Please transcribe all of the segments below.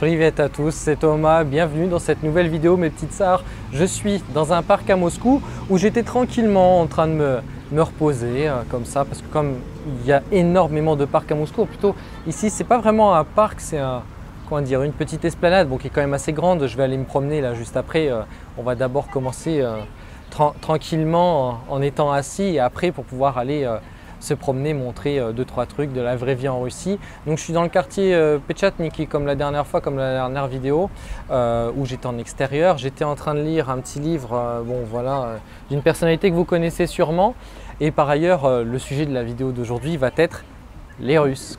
Privet à tous, c'est Thomas, bienvenue dans cette nouvelle vidéo mes petites sœurs. Je suis dans un parc à Moscou où j'étais tranquillement en train de me reposer comme ça parce que comme il y a énormément de parcs à Moscou, plutôt ici c'est pas vraiment un parc, c'est une petite esplanade qui est quand même assez grande. Je vais aller me promener là juste après. On va d'abord commencer tranquillement en étant assis et après pour pouvoir aller se promener, montrer 2-3 trucs de la vraie vie en Russie. Donc je suis dans le quartier Pechatniki comme la dernière fois, comme la dernière vidéo où j'étais en extérieur. J'étais en train de lire un petit livre d'une personnalité que vous connaissez sûrement. Et par ailleurs, le sujet de la vidéo d'aujourd'hui va être les Russes.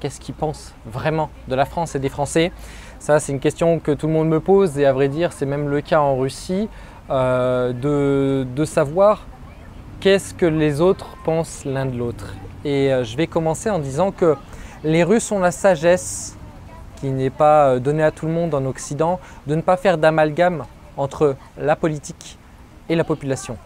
Qu'est-ce qu'ils pensent vraiment de la France et des Français? Ça, c'est une question que tout le monde me pose et à vrai dire, c'est même le cas en Russie de savoir qu'est-ce que les autres pensent l'un de l'autre. Et je vais commencer en disant que les Russes ont la sagesse qui n'est pas donnée à tout le monde en Occident de ne pas faire d'amalgame entre la politique et la population.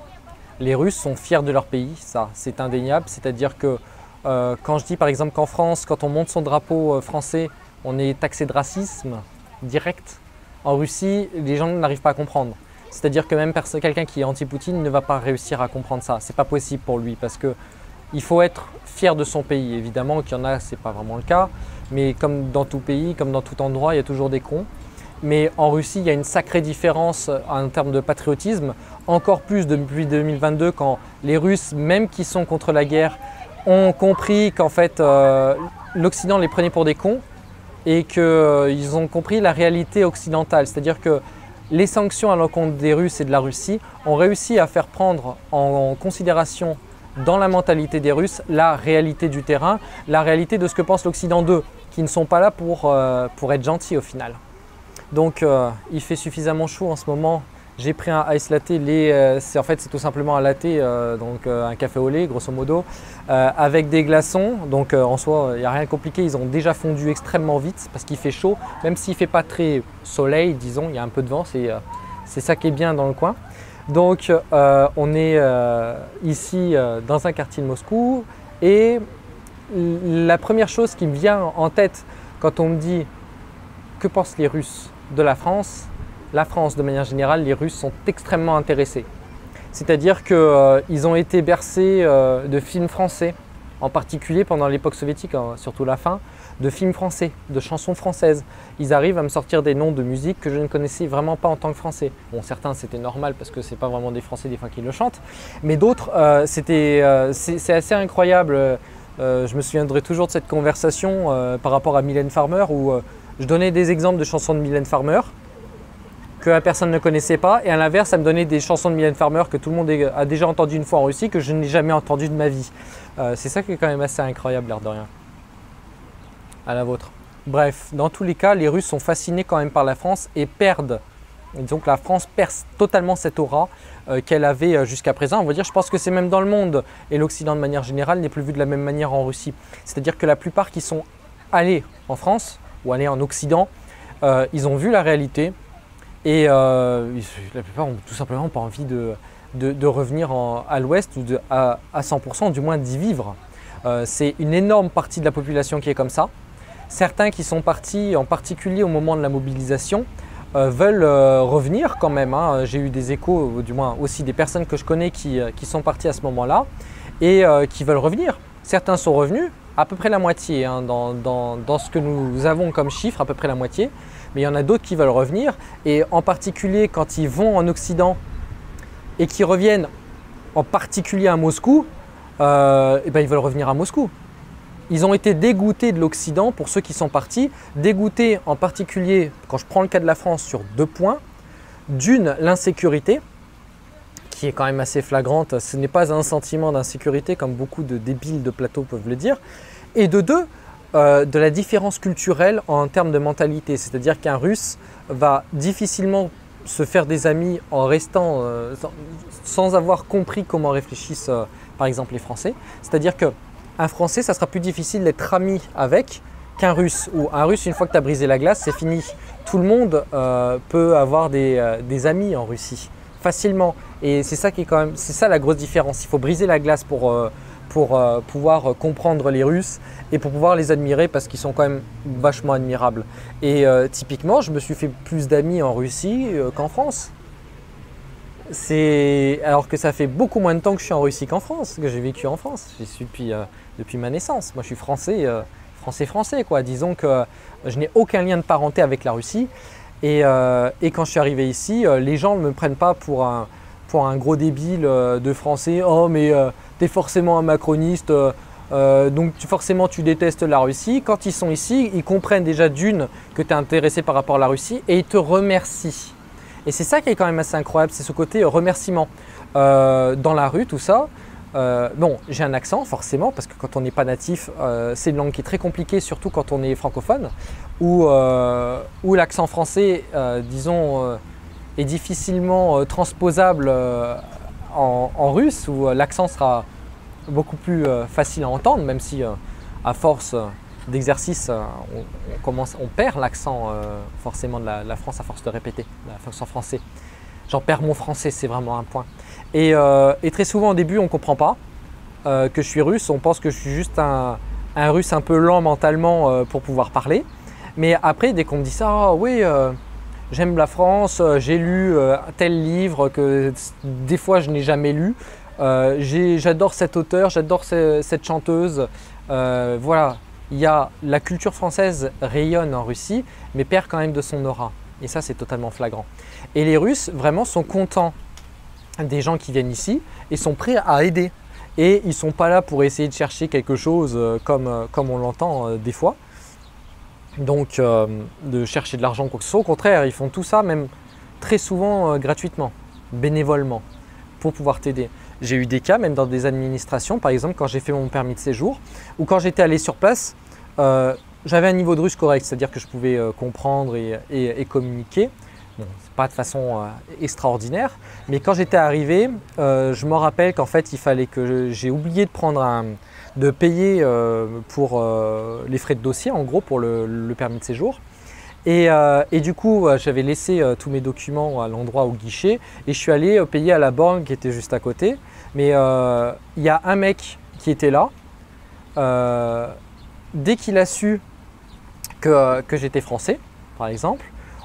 Les Russes sont fiers de leur pays, ça c'est indéniable, c'est-à-dire que quand je dis par exemple qu'en France, quand on monte son drapeau français, on est taxé de racisme direct, en Russie, les gens n'arrivent pas à comprendre. C'est-à-dire que même quelqu'un qui est anti-Poutine ne va pas réussir à comprendre ça. C'est pas possible pour lui parce qu'il faut être fier de son pays. Évidemment qu'il y en a, c'est pas vraiment le cas, mais comme dans tout pays, comme dans tout endroit, il y a toujours des cons. Mais en Russie, il y a une sacrée différence en termes de patriotisme, encore plus depuis 2022 quand les Russes, même qui sont contre la guerre, ont compris qu'en fait l'Occident les prenait pour des cons et qu'ils ont compris la réalité occidentale. C'est-à-dire que les sanctions à l'encontre des Russes et de la Russie ont réussi à faire prendre en considération dans la mentalité des Russes la réalité du terrain, la réalité de ce que pense l'Occident d'eux, qui ne sont pas là pour être gentils au final. Donc il fait suffisamment chaud en ce moment. J'ai pris un ice latte, c'est tout simplement un latte, un café au lait grosso modo, avec des glaçons. Donc en soi, il n'y a rien de compliqué, ils ont déjà fondu extrêmement vite parce qu'il fait chaud. Même s'il ne fait pas très soleil, disons, il y a un peu de vent, c'est ça qui est bien dans le coin. Donc on est ici dans un quartier de Moscou et la première chose qui me vient en tête quand on me dit que pensent les Russes de la France de manière générale, les Russes sont extrêmement intéressés. C'est-à-dire qu'ils ont été bercés de films français, en particulier pendant l'époque soviétique, surtout la fin, de films français, de chansons françaises. Ils arrivent à me sortir des noms de musique que je ne connaissais vraiment pas en tant que Français. Bon, certains c'était normal parce que ce n'est pas vraiment des Français des fois qui le chantent, mais d'autres c'est assez incroyable. Je me souviendrai toujours de cette conversation par rapport à Mylène Farmer où je donnais des exemples de chansons de Mylène Farmer que la personne ne connaissait pas et à l'inverse, ça me donnait des chansons de Mylène Farmer que tout le monde a déjà entendu une fois en Russie que je n'ai jamais entendu de ma vie. C'est ça qui est quand même assez incroyable, l'air de rien. À la vôtre. Bref, dans tous les cas, les Russes sont fascinés quand même par la France et perdent. Disons que la France perd totalement cette aura qu'elle avait jusqu'à présent. On va dire, je pense que c'est même dans le monde et l'Occident de manière générale n'est plus vu de la même manière en Russie. C'est-à-dire que la plupart qui sont allés en France ou allés en Occident, ils ont vu la réalité. Et la plupart n'ont tout simplement pas envie de revenir à l'ouest ou à 100%, du moins d'y vivre. C'est une énorme partie de la population qui est comme ça. Certains qui sont partis, en particulier au moment de la mobilisation, veulent revenir quand même. J'ai eu des échos, du moins aussi des personnes que je connais qui sont parties à ce moment-là et qui veulent revenir. Certains sont revenus, à peu près la moitié, dans ce que nous avons comme chiffre, à peu près la moitié. Mais il y en a d'autres qui veulent revenir et en particulier quand ils vont en Occident et qu'ils reviennent en particulier à Moscou, ils veulent revenir à Moscou. Ils ont été dégoûtés de l'Occident pour ceux qui sont partis, dégoûtés en particulier, quand je prends le cas de la France, sur 2 points. D'une, l'insécurité, qui est quand même assez flagrante, ce n'est pas un sentiment d'insécurité comme beaucoup de débiles de plateau peuvent le dire. Et de 2, de la différence culturelle en termes de mentalité, c'est-à-dire qu'un Russe va difficilement se faire des amis en restant sans avoir compris comment réfléchissent par exemple les Français. C'est-à-dire qu'un Français, ça sera plus difficile d'être ami avec qu'un Russe. Ou un Russe, une fois que tu as brisé la glace, c'est fini. Tout le monde peut avoir des amis en Russie facilement. Et c'est ça qui est quand même, c'est ça la grosse différence. Il faut briser la glace pour pour pouvoir comprendre les Russes et pour pouvoir les admirer parce qu'ils sont quand même vachement admirables. Et typiquement, je me suis fait plus d'amis en Russie qu'en France. Alors que ça fait beaucoup moins de temps que je suis en Russie qu'en France, que j'ai vécu en France. J'y suis depuis ma naissance. Moi, je suis français, français quoi. Disons que je n'ai aucun lien de parenté avec la Russie. Et quand je suis arrivé ici, les gens ne me prennent pas pour un gros débile de français. Oh, mais t'es forcément un macroniste, donc forcément tu détestes la Russie. Quand ils sont ici, ils comprennent déjà d'une que tu es intéressé par rapport à la Russie et ils te remercient. Et c'est ça qui est quand même assez incroyable, c'est ce côté remerciement. Dans la rue, tout ça, bon, j'ai un accent forcément, parce que quand on n'est pas natif, c'est une langue qui est très compliquée, surtout quand on est francophone, où l'accent français, disons, est difficilement transposable en russe, où l'accent sera beaucoup plus facile à entendre, même si à force d'exercice, on perd l'accent forcément de la France à force de répéter, l'accent français. J'en perds mon français, c'est vraiment un point. Et très souvent au début, on ne comprend pas que je suis russe, on pense que je suis juste un russe un peu lent mentalement pour pouvoir parler. Mais après, dès qu'on me dit ça, oh, oui, j'aime la France, j'ai lu tel livre que des fois je n'ai jamais lu, j'adore cet auteur, j'adore cette chanteuse, voilà. La culture française rayonne en Russie, mais perd quand même de son aura. Et ça, c'est totalement flagrant. Et les Russes, vraiment, sont contents des gens qui viennent ici et sont prêts à aider. Et ils ne sont pas là pour essayer de chercher quelque chose comme on l'entend des fois. Donc, de chercher de l'argent, quoi que ce soit. Au contraire, ils font tout ça, même très souvent gratuitement, bénévolement, pour pouvoir t'aider. J'ai eu des cas, même dans des administrations, par exemple, quand j'ai fait mon permis de séjour, ou quand j'étais allé sur place, j'avais un niveau de russe correct, c'est-à-dire que je pouvais comprendre et communiquer. Bon, pas de façon extraordinaire, mais quand j'étais arrivé, je me rappelle qu'en fait, il fallait que j'ai oublié de payer pour les frais de dossier, en gros, pour le permis de séjour. Et du coup, j'avais laissé tous mes documents à l'endroit au guichet et je suis allé payer à la borne qui était juste à côté. Mais il y a un mec qui était là. Dès qu'il a su que j'étais français, par exemple,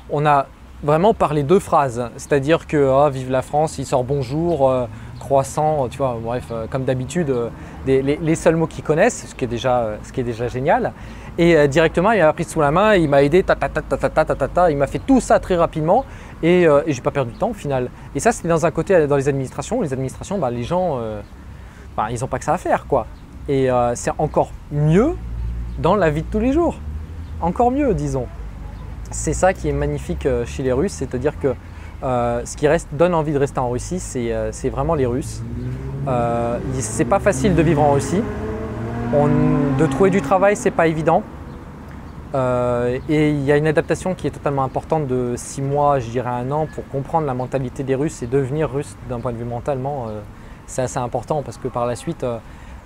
on a vraiment parlé deux phrases. C'est-à-dire que vive la France, il sort bonjour, croissant, tu vois, bref, comme d'habitude, les seuls mots qu'ils connaissent, ce qui est déjà génial. Et directement, il m'a pris sous la main, il m'a aidé, il m'a fait tout ça très rapidement et j'ai pas perdu de temps au final. Et ça, c'était dans un côté dans les administrations. Les administrations, les gens, ils n'ont pas que ça à faire, quoi. Et c'est encore mieux dans la vie de tous les jours. Encore mieux, disons. C'est ça qui est magnifique chez les Russes, c'est-à-dire que ce qui donne envie de rester en Russie, c'est vraiment les Russes. C'est pas facile de vivre en Russie. De trouver du travail, c'est pas évident. Et il y a une adaptation qui est totalement importante de 6 mois, je dirais 1 an, pour comprendre la mentalité des Russes et devenir russe d'un point de vue mentalement. C'est assez important parce que par la suite,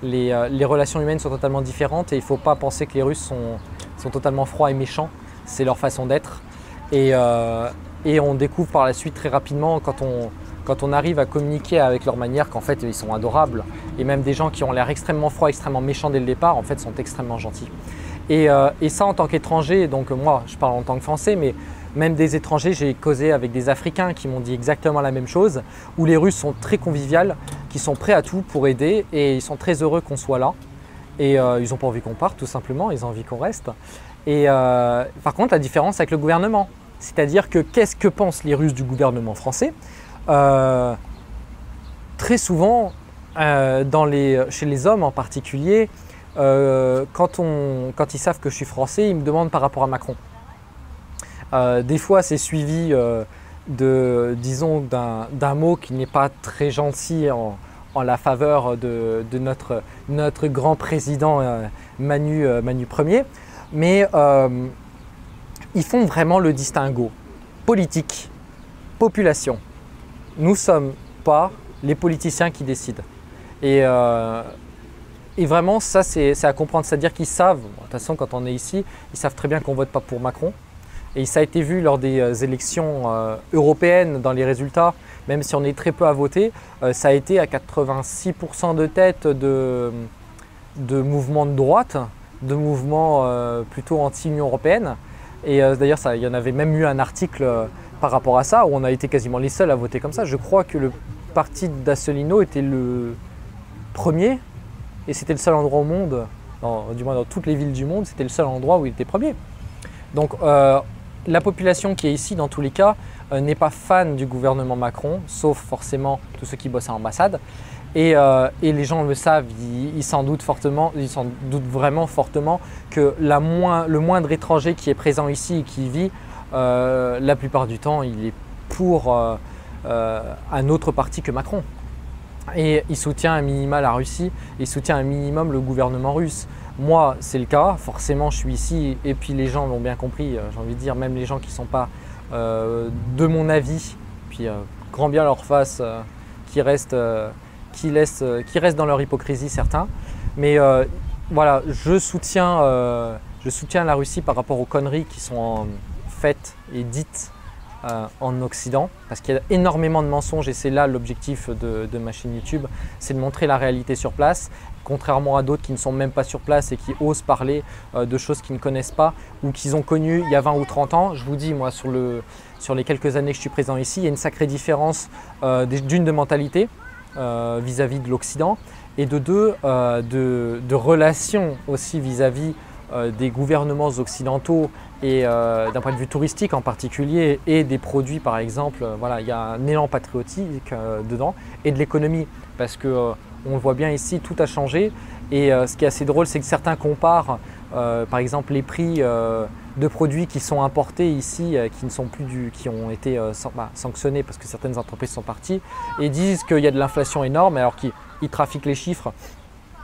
les relations humaines sont totalement différentes et il ne faut pas penser que les Russes sont totalement froids et méchants. C'est leur façon d'être. Et on découvre par la suite très rapidement quand on arrive à communiquer avec leur manière qu'en fait ils sont adorables. Et même des gens qui ont l'air extrêmement froids, extrêmement méchants dès le départ, en fait sont extrêmement gentils. Et ça en tant qu'étranger, donc moi je parle en tant que Français, mais même des étrangers, j'ai causé avec des Africains qui m'ont dit exactement la même chose, où les Russes sont très conviviales, qui sont prêts à tout pour aider et ils sont très heureux qu'on soit là. Et ils n'ont pas envie qu'on parte tout simplement, ils ont envie qu'on reste. Et par contre la différence avec le gouvernement, c'est-à-dire que qu'est-ce que pensent les Russes du gouvernement français? Très souvent, chez les hommes en particulier, quand ils savent que je suis français, ils me demandent par rapport à Macron. Des fois, c'est suivi disons, d'un mot qui n'est pas très gentil en la faveur de notre grand président Manu Ier. Mais ils font vraiment le distinguo politique, population. Nous ne sommes pas les politiciens qui décident. Et vraiment, ça, c'est à comprendre. C'est-à-dire qu'ils savent, de toute façon, quand on est ici, ils savent très bien qu'on ne vote pas pour Macron. Et ça a été vu lors des élections européennes dans les résultats, même si on est très peu à voter, ça a été à 86% de tête de mouvements de droite, de mouvements plutôt anti-Union européenne. Et d'ailleurs, il y en avait même eu un article par rapport à ça, où on a été quasiment les seuls à voter comme ça. Je crois que le parti d'Assolino était le premier, et c'était le seul endroit au monde, du moins dans toutes les villes du monde, c'était le seul endroit où il était premier. Donc la population qui est ici, dans tous les cas, n'est pas fan du gouvernement Macron, sauf forcément tous ceux qui bossent à l'ambassade. Et les gens le savent, ils s'en doutent fortement, ils s'en doutent vraiment fortement que le moindre étranger qui est présent ici et qui y vit, la plupart du temps, il est pour un autre parti que Macron. Et il soutient un minimum la Russie, il soutient un minimum le gouvernement russe. Moi, c'est le cas, forcément je suis ici et puis les gens l'ont bien compris, j'ai envie de dire, même les gens qui ne sont pas de mon avis, puis grand bien leur face, qui restent dans leur hypocrisie certains. Mais voilà, je soutiens la Russie par rapport aux conneries qui sont faites et dites en Occident, parce qu'il y a énormément de mensonges et c'est là l'objectif de ma chaîne YouTube, c'est de montrer la réalité sur place, contrairement à d'autres qui ne sont même pas sur place et qui osent parler de choses qu'ils ne connaissent pas ou qu'ils ont connues il y a 20 ou 30 ans. Je vous dis, moi, sur les quelques années que je suis présent ici, il y a une sacrée différence d'une de mentalité vis-à-vis de l'Occident et de deux, de relations aussi vis-à-vis des gouvernements occidentaux et d'un point de vue touristique en particulier et des produits par exemple, voilà, il y a un élan patriotique dedans et de l'économie parce que on le voit bien ici, tout a changé et ce qui est assez drôle c'est que certains comparent par exemple les prix de produits qui sont importés ici, qui ne sont plus qui ont été sanctionnés parce que certaines entreprises sont parties et disent qu'il y a de l'inflation énorme alors qu'ils trafiquent les chiffres.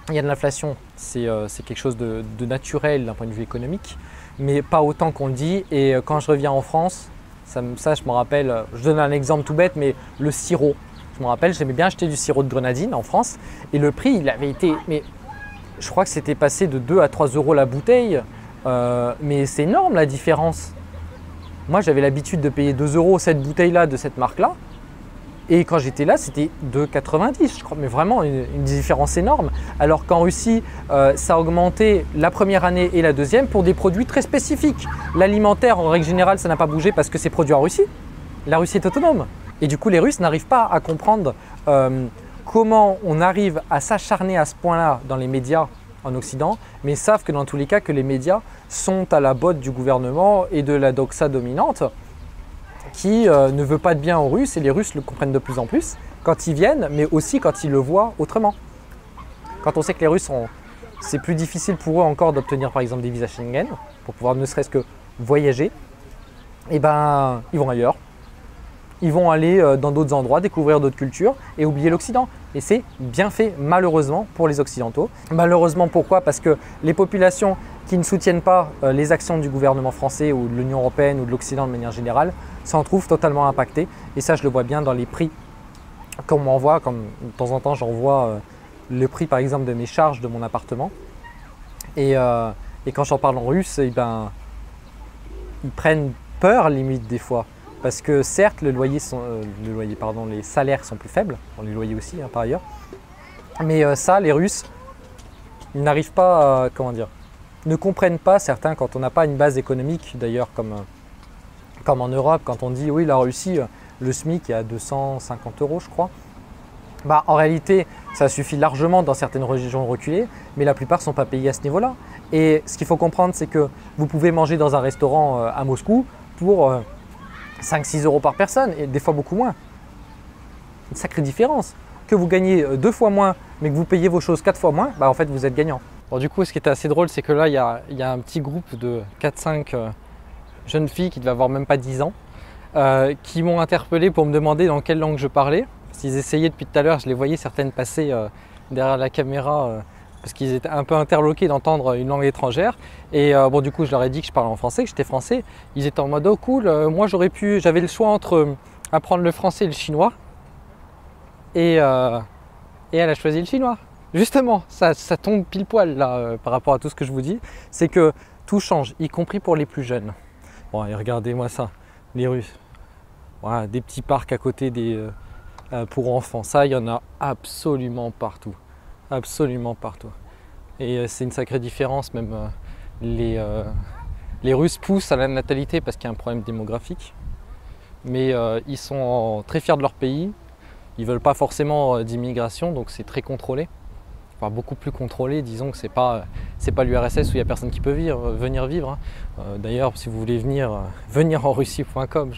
Il y a de l'inflation, c'est quelque chose de naturel d'un point de vue économique, mais pas autant qu'on le dit. Et quand je reviens en France, ça je me rappelle, je donne un exemple tout bête, mais le sirop. Je me rappelle, j'aimais bien acheter du sirop de grenadine en France et le prix, il avait été, mais je crois que c'était passé de 2 à 3 euros la bouteille, mais c'est énorme la différence. Moi, j'avais l'habitude de payer 2 euros cette bouteille-là de cette marque-là. Et quand j'étais là, c'était 2,90 je crois, mais vraiment une différence énorme. Alors qu'en Russie, ça a augmenté la première année et la deuxième pour des produits très spécifiques. L'alimentaire, en règle générale, ça n'a pas bougé parce que c'est produit en Russie. La Russie est autonome. Et du coup, les Russes n'arrivent pas à comprendre comment on arrive à s'acharner à ce point-là dans les médias en Occident, mais savent que dans tous les cas, que les médias sont à la botte du gouvernement et de la doxa dominante, qui ne veut pas de bien aux Russes et les Russes le comprennent de plus en plus quand ils viennent, mais aussi quand ils le voient autrement. Quand on sait que les Russes, c'est plus difficile pour eux encore d'obtenir par exemple des visas Schengen pour pouvoir ne serait-ce que voyager, et ben ils vont ailleurs. Ils vont aller dans d'autres endroits, découvrir d'autres cultures et oublier l'Occident. Et c'est bien fait malheureusement pour les Occidentaux. Malheureusement pourquoi? Parce que les populations qui ne soutiennent pas les actions du gouvernement français ou de l'Union européenne ou de l'Occident de manière générale s'en trouvent totalement impactées. Et ça je le vois bien dans les prix qu'on m'envoie, comme de temps en temps j'envoie le prix par exemple de mes charges de mon appartement. Et quand j'en parle en russe, eh ben, ils prennent peur limite des fois. Parce que certes, les salaires sont plus faibles, les loyers aussi par ailleurs, mais ça, les Russes, ils n'arrivent pas à, ne comprennent pas certains quand on n'a pas une base économique, d'ailleurs comme en Europe, quand on dit oui, la Russie, le SMIC est à 250 euros je crois, bah, en réalité, ça suffit largement dans certaines régions reculées, mais la plupart ne sont pas payés à ce niveau-là. Et ce qu'il faut comprendre, c'est que vous pouvez manger dans un restaurant à Moscou pour 5-6 euros par personne et des fois beaucoup moins. Une sacrée différence. Que vous gagnez 2 fois moins mais que vous payez vos choses 4 fois moins, bah en fait vous êtes gagnant. Bon, du coup, ce qui était assez drôle, c'est que là il y a un petit groupe de 4-5 jeunes filles qui devaient avoir même pas 10 ans qui m'ont interpellé pour me demander dans quelle langue je parlais. Parce qu'ils essayaient depuis tout à l'heure, je les voyais certaines passer derrière la caméra parce qu'ils étaient un peu interloqués d'entendre une langue étrangère. Et bon, du coup, je leur ai dit que je parlais en français, que j'étais français. Ils étaient en mode oh cool, moi j'avais le choix entre apprendre le français et le chinois. Et elle a choisi le chinois. Justement, ça tombe pile poil là par rapport à tout ce que je vous dis. C'est que tout change, y compris pour les plus jeunes. Bon, et regardez-moi ça, les Russes. Voilà, des petits parcs à côté pour enfants. Ça, il y en a absolument partout. Absolument partout. Et c'est une sacrée différence, même les Russes poussent à la natalité parce qu'il y a un problème démographique. Mais ils sont très fiers de leur pays. Ils ne veulent pas forcément d'immigration, donc c'est très contrôlé. Enfin, beaucoup plus contrôlé, disons que c'est pas l'URSS où il n'y a personne qui peut venir vivre. Hein. D'ailleurs, si vous voulez venir en Russie.com,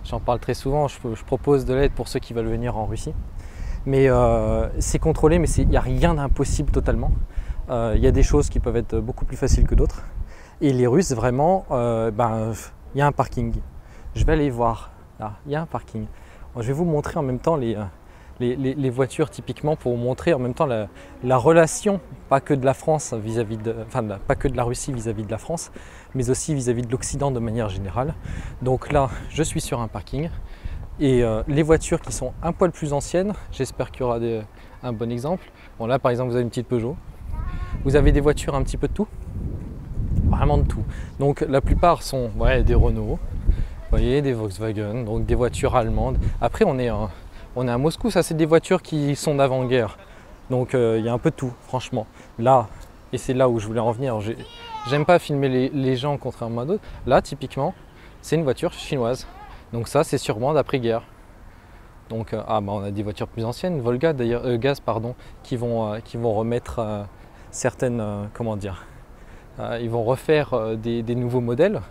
j'en parle très souvent, je propose de l'aide pour ceux qui veulent venir en Russie. Mais c'est contrôlé, mais il n'y a rien d'impossible totalement. Il y a des choses qui peuvent être beaucoup plus faciles que d'autres. Et les Russes, vraiment, il y a un parking. Je vais aller voir, là, il y a un parking. Je vais vous montrer en même temps les voitures typiquement pour vous montrer en même temps la relation, pas que de la France pas que de la Russie vis-à-vis de la France, mais aussi vis-à-vis de l'Occident de manière générale. Donc là, je suis sur un parking et les voitures qui sont un poil plus anciennes, j'espère qu'il y aura un bon exemple. Bon là par exemple vous avez une petite Peugeot, vous avez des voitures un petit peu de tout, vraiment de tout. Donc la plupart sont des Renault, vous voyez, des Volkswagen, donc des voitures allemandes. Après on est à Moscou, ça c'est des voitures qui sont d'avant-guerre. Donc il y a un peu de tout, franchement. Là, et c'est là où je voulais en venir, j'aime pas filmer les gens contrairement à d'autres. Là, typiquement, c'est une voiture chinoise. Donc ça, c'est sûrement d'après-guerre. Donc on a des voitures plus anciennes, Volga d'ailleurs, Gaz pardon, qui vont remettre certaines, comment dire, ils vont refaire des nouveaux modèles.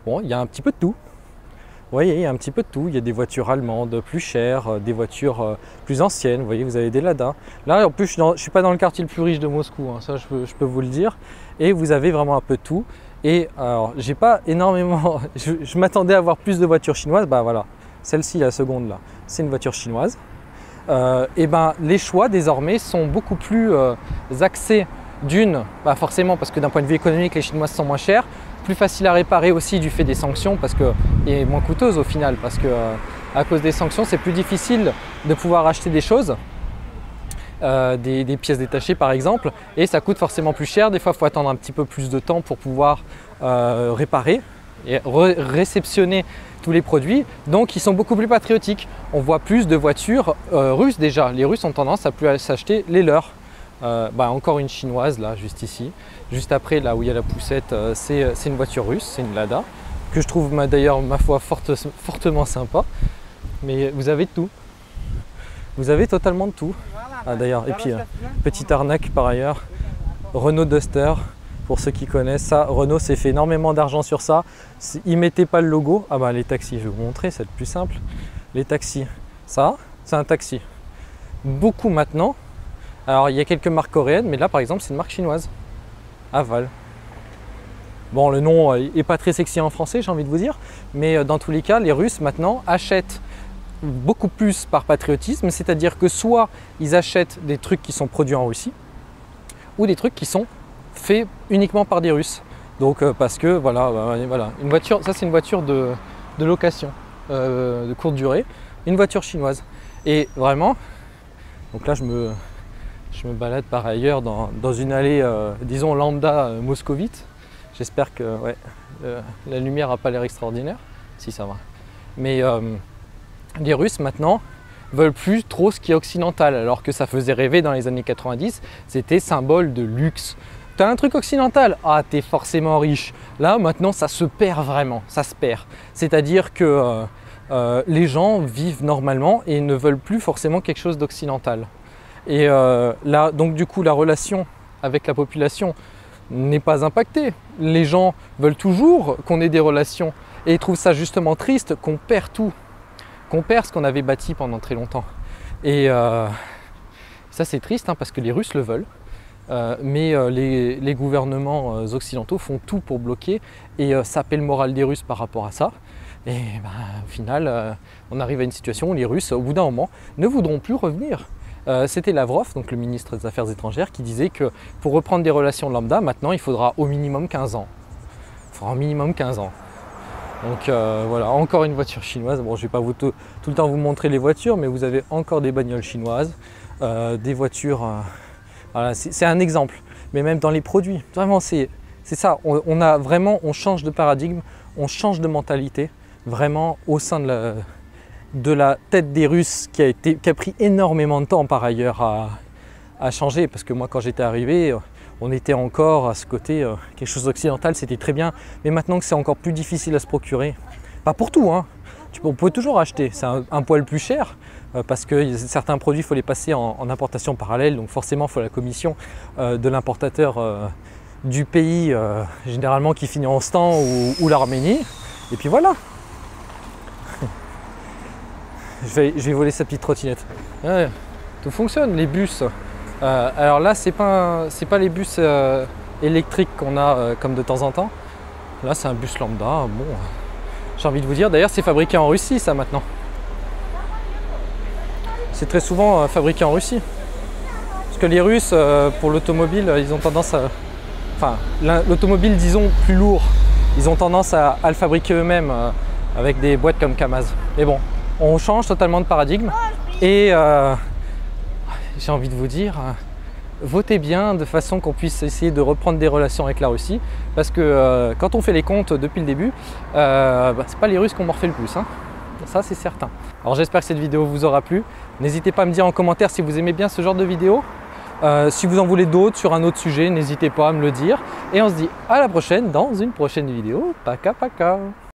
Bon, il y a un petit peu de tout. Vous voyez, il y a un petit peu de tout. Il y a des voitures allemandes plus chères, des voitures plus anciennes. Vous voyez, vous avez des Lada. Là, en plus, je ne suis pas dans le quartier le plus riche de Moscou, hein, ça je peux vous le dire. Et vous avez vraiment un peu de tout. Et alors, j'ai pas énormément. Je m'attendais à avoir plus de voitures chinoises. Bah voilà, celle-ci, la seconde là, c'est une voiture chinoise. Et les choix désormais sont beaucoup plus axés d'une, forcément parce que d'un point de vue économique, les Chinoises sont moins chères. Plus facile à réparer aussi du fait des sanctions et moins coûteuse au final parce que à cause des sanctions c'est plus difficile de pouvoir acheter des choses, des pièces détachées par exemple, et ça coûte forcément plus cher. Des fois il faut attendre un petit peu plus de temps pour pouvoir réparer et réceptionner tous les produits, donc ils sont beaucoup plus patriotiques. On voit plus de voitures russes déjà. Les Russes ont tendance à plus s'acheter les leurs. Encore une chinoise là, juste ici. Juste après, là où il y a la poussette, c'est une voiture russe, c'est une Lada, que je trouve d'ailleurs, ma foi, fortement sympa. Mais vous avez de tout. Vous avez totalement de tout. Ah d'ailleurs, et puis, petite arnaque par ailleurs, Renault Duster, pour ceux qui connaissent ça. Renault s'est fait énormément d'argent sur ça. Ils ne mettaient pas le logo. Les taxis, je vais vous montrer, c'est le plus simple. Les taxis, ça, c'est un taxi. Beaucoup maintenant. Alors, il y a quelques marques coréennes, mais là, par exemple, c'est une marque chinoise. Aval. Bon, le nom n'est pas très sexy en français, j'ai envie de vous dire, mais dans tous les cas, les Russes maintenant achètent beaucoup plus par patriotisme, c'est-à-dire que soit ils achètent des trucs qui sont produits en Russie, ou des trucs qui sont faits uniquement par des Russes. Donc parce que voilà, une voiture, ça c'est une voiture de location, de courte durée, une voiture chinoise. Et vraiment, donc là je me balade par ailleurs dans une allée, disons lambda moscovite. J'espère que la lumière n'a pas l'air extraordinaire. Si, ça va. Mais les Russes maintenant veulent plus trop ce qui est occidental, alors que ça faisait rêver dans les années 90. C'était symbole de luxe. T'as un truc occidental, t'es forcément riche. Là maintenant ça se perd vraiment, ça se perd. C'est-à-dire que les gens vivent normalement et ne veulent plus forcément quelque chose d'occidental. Et là, donc du coup, la relation avec la population n'est pas impactée. Les gens veulent toujours qu'on ait des relations et ils trouvent ça justement triste qu'on perd tout, qu'on perd ce qu'on avait bâti pendant très longtemps. Et ça c'est triste parce que les Russes le veulent, mais les gouvernements occidentaux font tout pour bloquer et saper le moral des Russes par rapport à ça. Et au final, on arrive à une situation où les Russes, au bout d'un moment, ne voudront plus revenir. C'était Lavrov, donc le ministre des Affaires étrangères, qui disait que pour reprendre des relations lambda, maintenant il faudra au minimum 15 ans. Il faudra au minimum 15 ans. Donc voilà, encore une voiture chinoise. Bon, je ne vais pas tout le temps vous montrer les voitures, mais vous avez encore des bagnoles chinoises, des voitures. Voilà, c'est un exemple. Mais même dans les produits, vraiment c'est ça. On change de paradigme. on change de mentalité vraiment au sein de la tête des Russes qui a pris énormément de temps par ailleurs à changer, parce que moi quand j'étais arrivé, on était encore à ce côté, quelque chose d'occidental, c'était très bien, mais maintenant que c'est encore plus difficile à se procurer, pas pour tout, hein. On peut toujours acheter, c'est un poil plus cher, parce que certains produits, il faut les passer en importation parallèle, donc forcément il faut la commission de l'importateur du pays, généralement qui finit en Stan ou l'Arménie, et puis voilà. Je vais voler sa petite trottinette. Ouais, tout fonctionne, les bus. Alors là, c'est pas les bus électriques qu'on a comme de temps en temps. Là, c'est un bus lambda. Bon, j'ai envie de vous dire, d'ailleurs, c'est fabriqué en Russie, ça maintenant. C'est très souvent fabriqué en Russie. Parce que les Russes, pour l'automobile, ils ont tendance à... Enfin, l'automobile, disons, plus lourd, ils ont tendance à le fabriquer eux-mêmes avec des boîtes comme Kamaz. Mais bon, on change totalement de paradigme et j'ai envie de vous dire, votez bien de façon qu'on puisse essayer de reprendre des relations avec la Russie, parce que quand on fait les comptes depuis le début, c'est pas les Russes qui ont morflé le plus, hein. Ça c'est certain. Alors j'espère que cette vidéo vous aura plu. N'hésitez pas à me dire en commentaire si vous aimez bien ce genre de vidéo. Si vous en voulez d'autres sur un autre sujet, n'hésitez pas à me le dire. Et on se dit à la prochaine dans une prochaine vidéo. Paka paka.